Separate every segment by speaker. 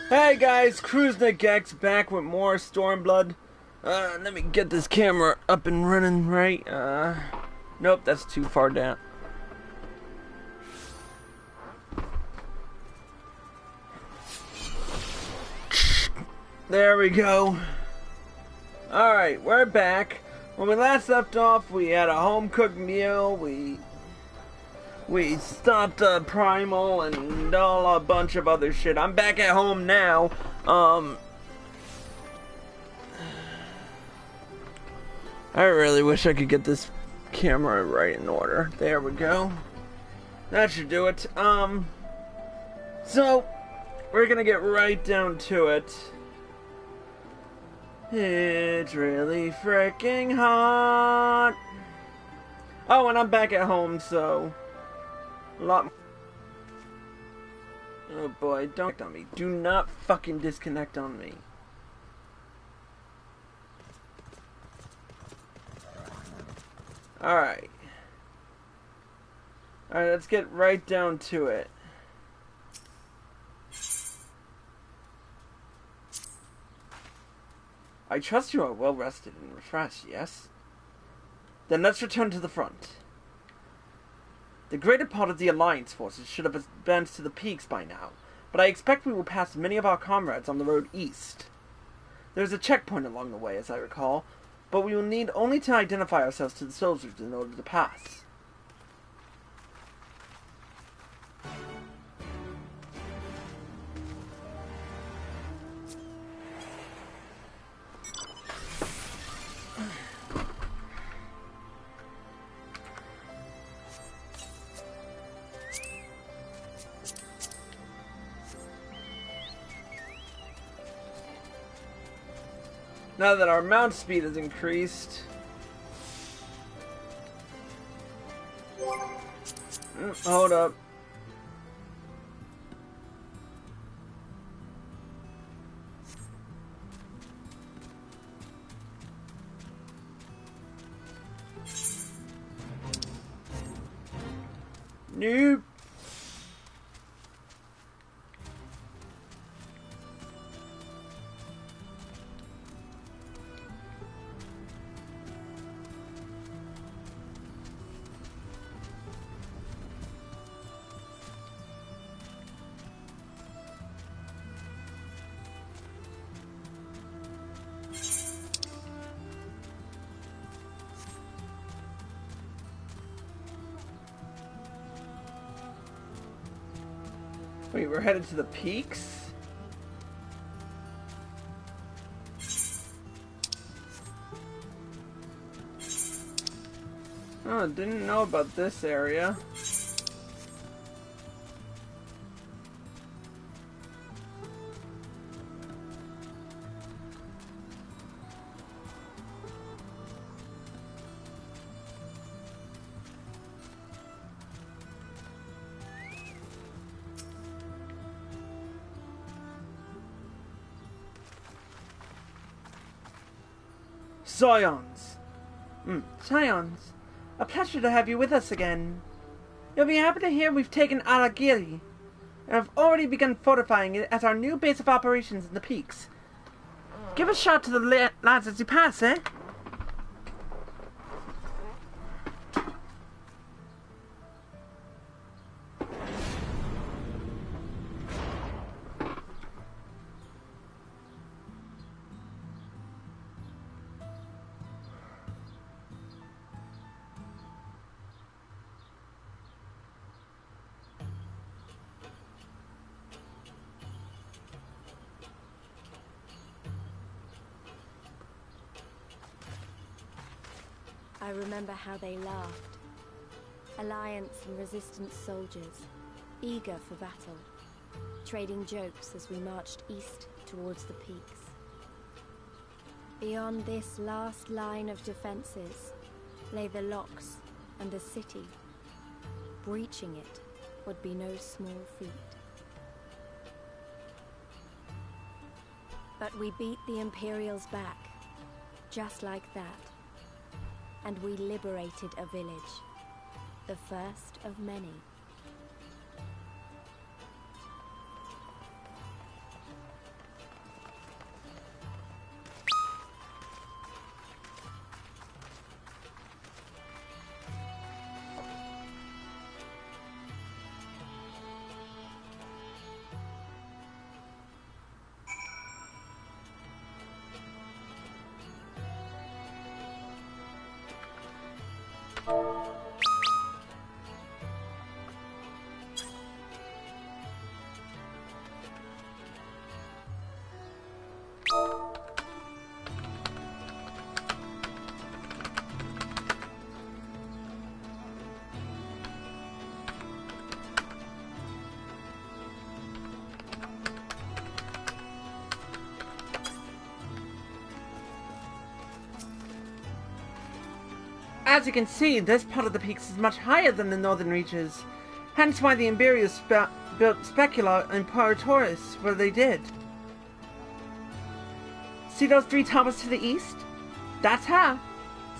Speaker 1: Hey guys, Cruisnick back with more Stormblood. Let me get this camera up and running right. Nope, that's too far down. There we go. Alright, we're back. When we last left off, we had a home-cooked meal. We stopped Primal and a bunch of other shit. I'm back at home now. I really wish I could get this camera right in order. There we go. That should do it. So we're gonna get right down to it. It's really freaking hot. Oh, and I'm back at home, so a lot. Oh boy, don't disconnect on me. Do not fucking disconnect on me. Alright. Alright, let's get right down to it. I trust you are well rested and refreshed, yes? Then let's return to the front. The greater part of the Alliance forces should have advanced to the peaks by now, but I expect we will pass many of our comrades on the road east. There is a checkpoint along the way, as I recall, but we will need only to identify ourselves to the soldiers in order to pass. Now that our mount speed has increased. Hold up. Nope. Wait, we're headed to the peaks? Oh, didn't know about this area. Scions!
Speaker 2: Scions, a pleasure to have you with us again. You'll be happy to hear we've taken Ala Ghiri, and have already begun fortifying it as our new base of operations in the peaks. Give a shout to the lads as you pass, eh?
Speaker 3: I remember how they laughed. Alliance and Resistance soldiers, eager for battle, trading jokes as we marched east towards the peaks. Beyond this last line of defenses lay the locks and the city. Breaching it would be no small feat. But we beat the Imperials back, just like that. And we liberated a village, the first of many.
Speaker 2: As you can see, this part of the peaks is much higher than the northern reaches. Hence why the Imperials built Specula and Paratoris where they did. See those 3 towers to the east? That's her.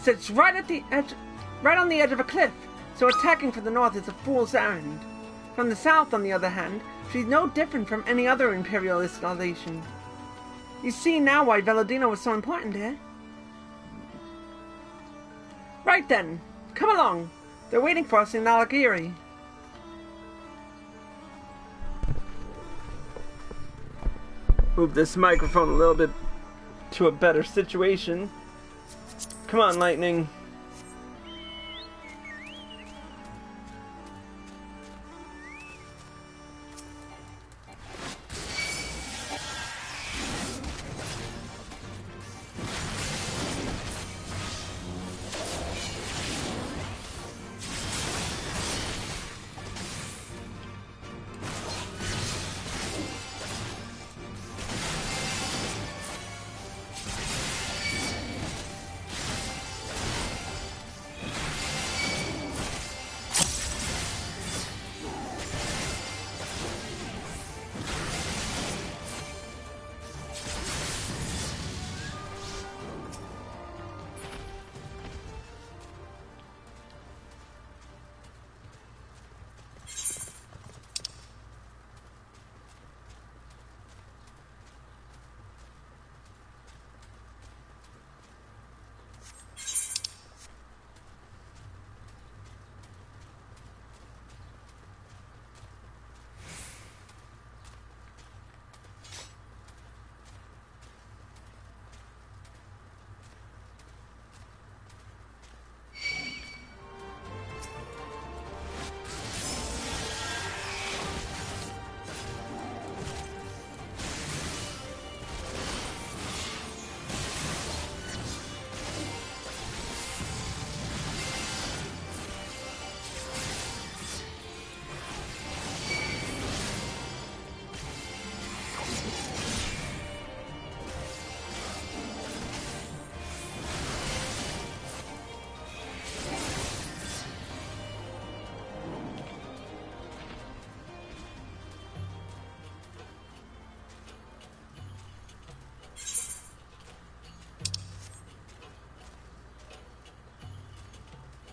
Speaker 2: Sits right at the edge, right on the edge of a cliff, so attacking from the north is a fool's errand. From the south, on the other hand, she's no different from any other Imperial installation. You see now why Veladino was so important here. Right then, come along. They're waiting for us in Ala Ghiri.
Speaker 1: Move this microphone a little bit to a better situation. Come on, Lightning.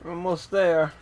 Speaker 1: We're almost there.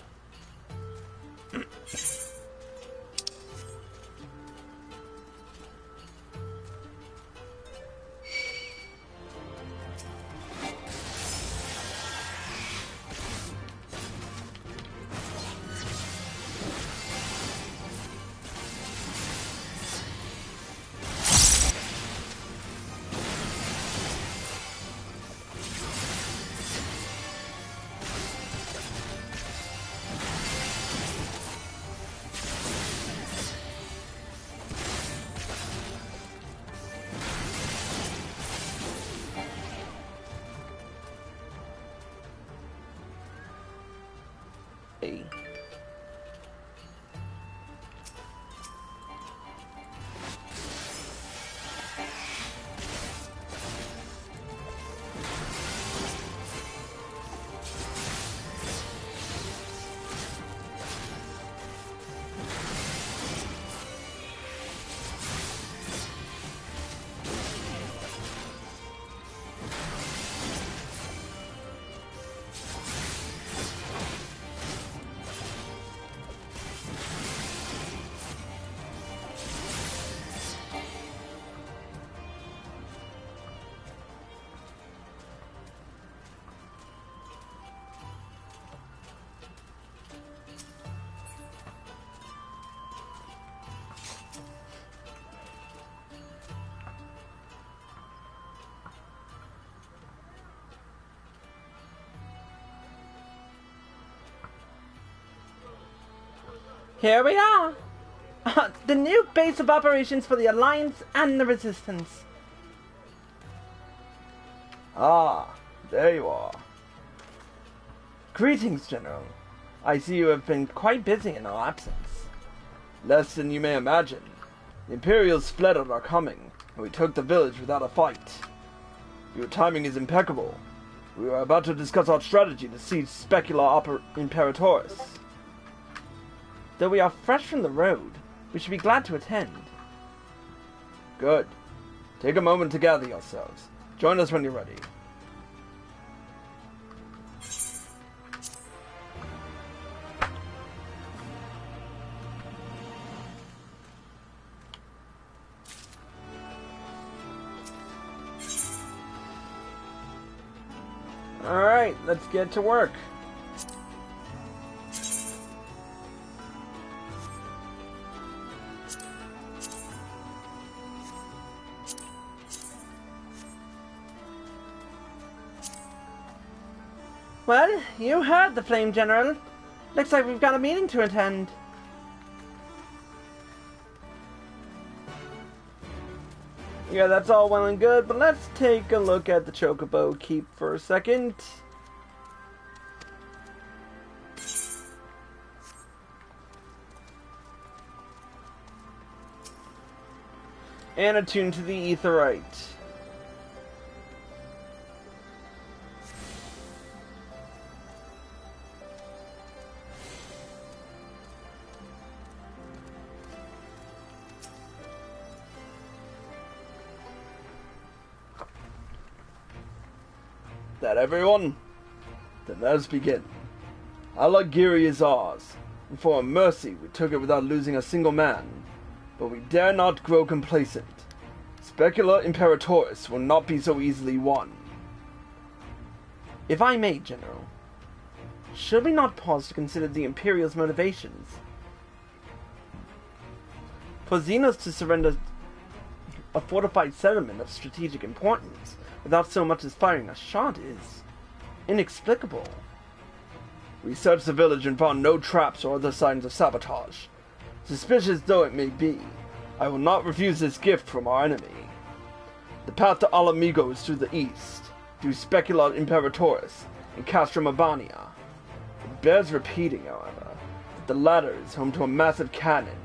Speaker 2: Here we are! The new base of operations for the Alliance and the Resistance.
Speaker 1: Ah, there you are. Greetings, General. I see you have been quite busy in our absence. Less than you may imagine. The Imperials fled at our coming, and we took the village without a fight. Your timing is impeccable. We were about to discuss our strategy to siege Specula Imperatoris.
Speaker 2: Though we are fresh from the road, we should be glad to attend.
Speaker 1: Good. Take a moment to gather yourselves. Join us when you're ready.
Speaker 2: Alright, let's get to work. Well, you heard the Flame General. Looks like we've got a meeting to attend. Yeah, that's all well and good, but let's take a look at the Chocobo Keep for a second. And attune to the Aetheryte.
Speaker 1: That everyone? Then let us begin. Ala Ghiri is ours, and for a mercy we took it without losing a single man. But we dare not grow complacent. Specula Imperatoris will not be so easily won.
Speaker 2: If I may, General, should we not pause to consider the Imperial's motivations? For Xenos to surrender a fortified settlement of strategic importance without so much as firing a shot is inexplicable.
Speaker 1: We searched the village and found no traps or other signs of sabotage. Suspicious though it may be, I will not refuse this gift from our enemy. The path to Alamigo is to the east, through Specula Imperatoris and Castrum Urbania. It bears repeating, however, that the latter is home to a massive cannon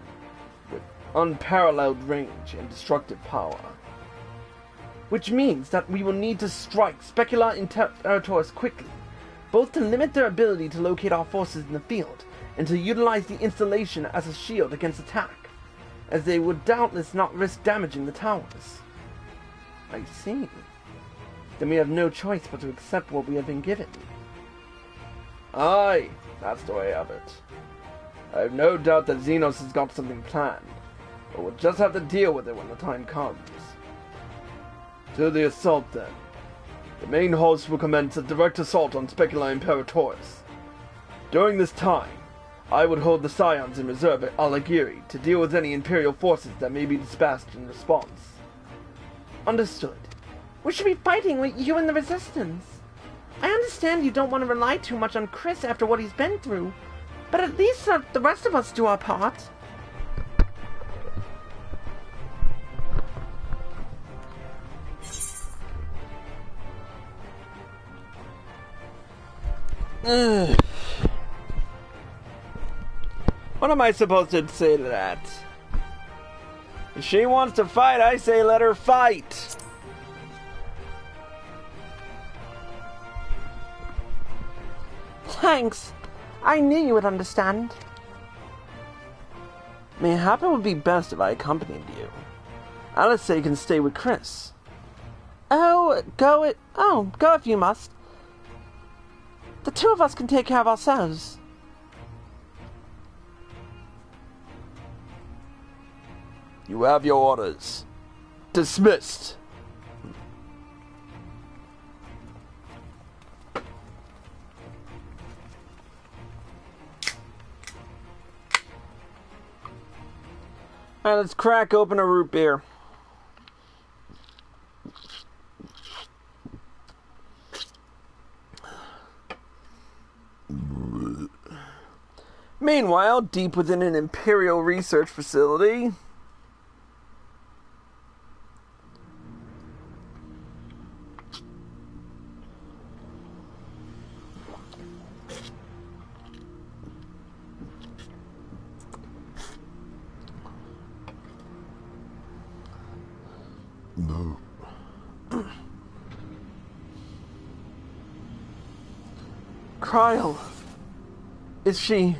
Speaker 1: with unparalleled range and destructive power. Which means that we will need to strike Specula Imperatoris quickly, both to limit their ability to locate our forces in the field, and to utilize the installation as a shield against attack, as they would doubtless not risk damaging the towers. I see. Then we have no choice but to accept what we have been given. Aye, that's the way of it. I have no doubt that Xenos has got something planned, but we'll just have to deal with it when the time comes. To the assault, then. The main host will commence a direct assault on Specula Imperatoris. During this time, I would hold the Scions in reserve at Ala Ghiri to deal with any Imperial forces that may be dispatched in response.
Speaker 2: Understood. We should be fighting with you and the Resistance. I understand you don't want to rely too much on Chris after what he's been through, but at least let the rest of us do our part. What am I supposed to say to that? If she wants to fight, I say let her fight. Thanks. I knew you would understand. Mayhap it would be best if I accompanied you. Alice say you can stay with Chris. Go if you must. The two of us can take care of ourselves.
Speaker 1: You have your orders. Dismissed.
Speaker 2: Alright, let's crack open a root beer. Meanwhile, deep within an Imperial research facility...
Speaker 1: Kryl. Is she...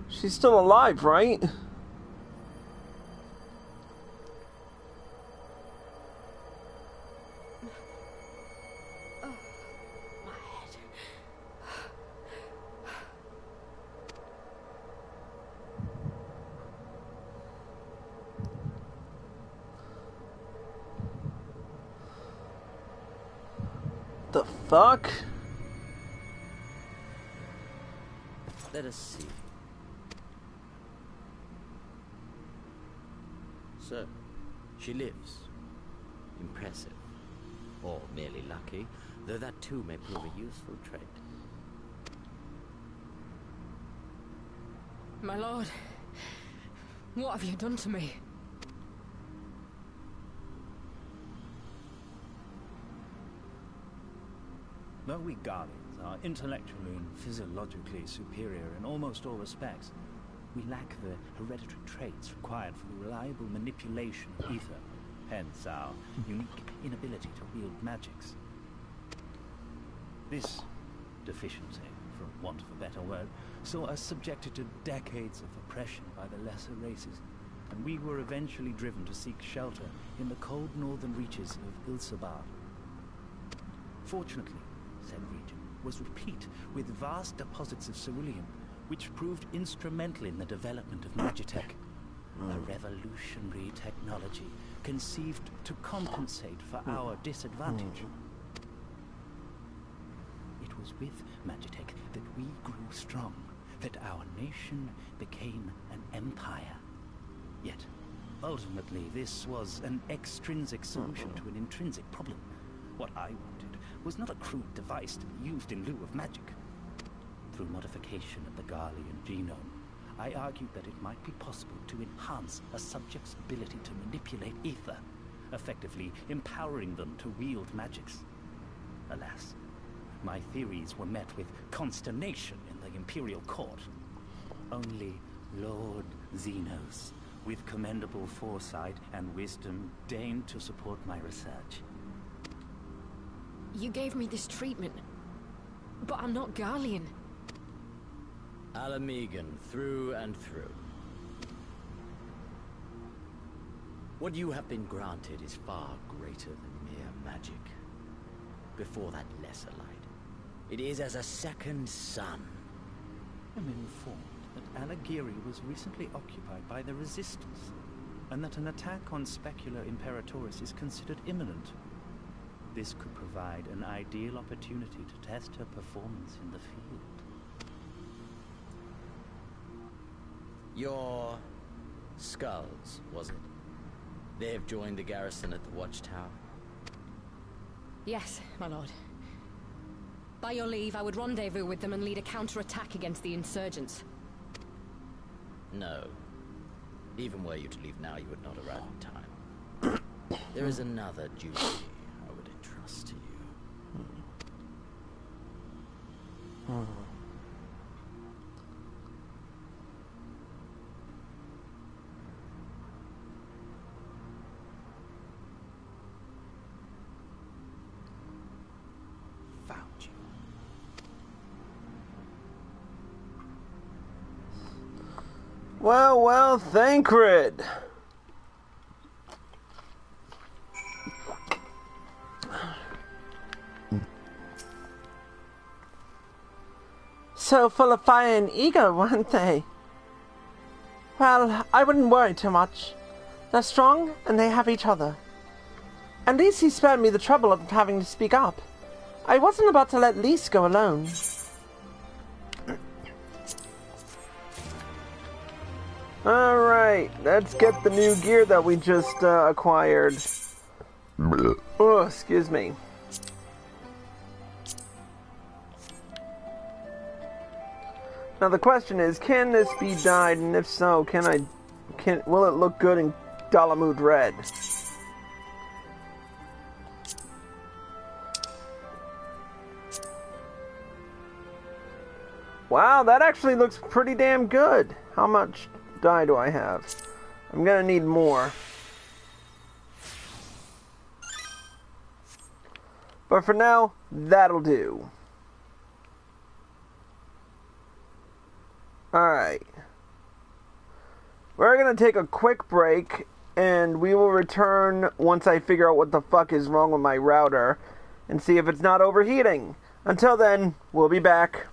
Speaker 1: She's still alive, right? The fuck?
Speaker 4: Let us see. So, she lives. Impressive. Or merely lucky, though that too may prove a useful trait.
Speaker 5: My lord, what have you done to me?
Speaker 6: Though we Guardians are intellectually and physiologically superior in almost all respects, we lack the hereditary traits required for the reliable manipulation of ether, hence our unique inability to wield magics. This deficiency, for want of a better word, saw us subjected to decades of oppression by the lesser races, and we were eventually driven to seek shelter in the cold northern reaches of Ilsabar. Fortunately, said region was replete with vast deposits of ceruleum, which proved instrumental in the development of Magitech, a revolutionary technology conceived to compensate for our disadvantage. It was with Magitech that we grew strong, that our nation became an empire. Yet, ultimately, this was an extrinsic solution to an intrinsic problem. What I wanted was not a crude device to be used in lieu of magic. Through modification of the Garlean genome, I argued that it might be possible to enhance a subject's ability to manipulate ether, effectively empowering them to wield magics. Alas, my theories were met with consternation in the Imperial Court. Only Lord Xenos, with commendable foresight and wisdom, deigned to support my research.
Speaker 5: You gave me this treatment, but I'm not Garlean.
Speaker 4: Alamegan, through and through. What you have been granted is far greater than mere magic. Before that lesser light, it is as a second sun.
Speaker 6: I'm informed that Ala Ghiri was recently occupied by the Resistance, and that an attack on Specular Imperatoris is considered imminent. This could provide an ideal opportunity to test her performance in the field.
Speaker 4: Your skulls, was it? They have joined the garrison at the watchtower?
Speaker 5: Yes, my lord. By your leave, I would rendezvous with them and lead a counterattack against the insurgents.
Speaker 4: No. Even were you to leave now, you would not arrive in time. There is another duty I would entrust to you.
Speaker 6: Found you.
Speaker 1: Well, well, Thancred.
Speaker 2: So full of fire and ego, weren't they? Well, I wouldn't worry too much. They're strong, and they have each other. At least he spared me the trouble of having to speak up. I wasn't about to let Lise go alone.
Speaker 1: Alright, let's get the new gear that we just acquired. Oh, excuse me. Now the question is, can this be dyed, and if so, will it look good in Dalamud red? Wow, that actually looks pretty damn good. How much dye do I have? I'm gonna need more. But for now, that'll do. Alright. We're gonna take a quick break, and we will return once I figure out what the fuck is wrong with my router, and see if it's not overheating. Until then, we'll be back.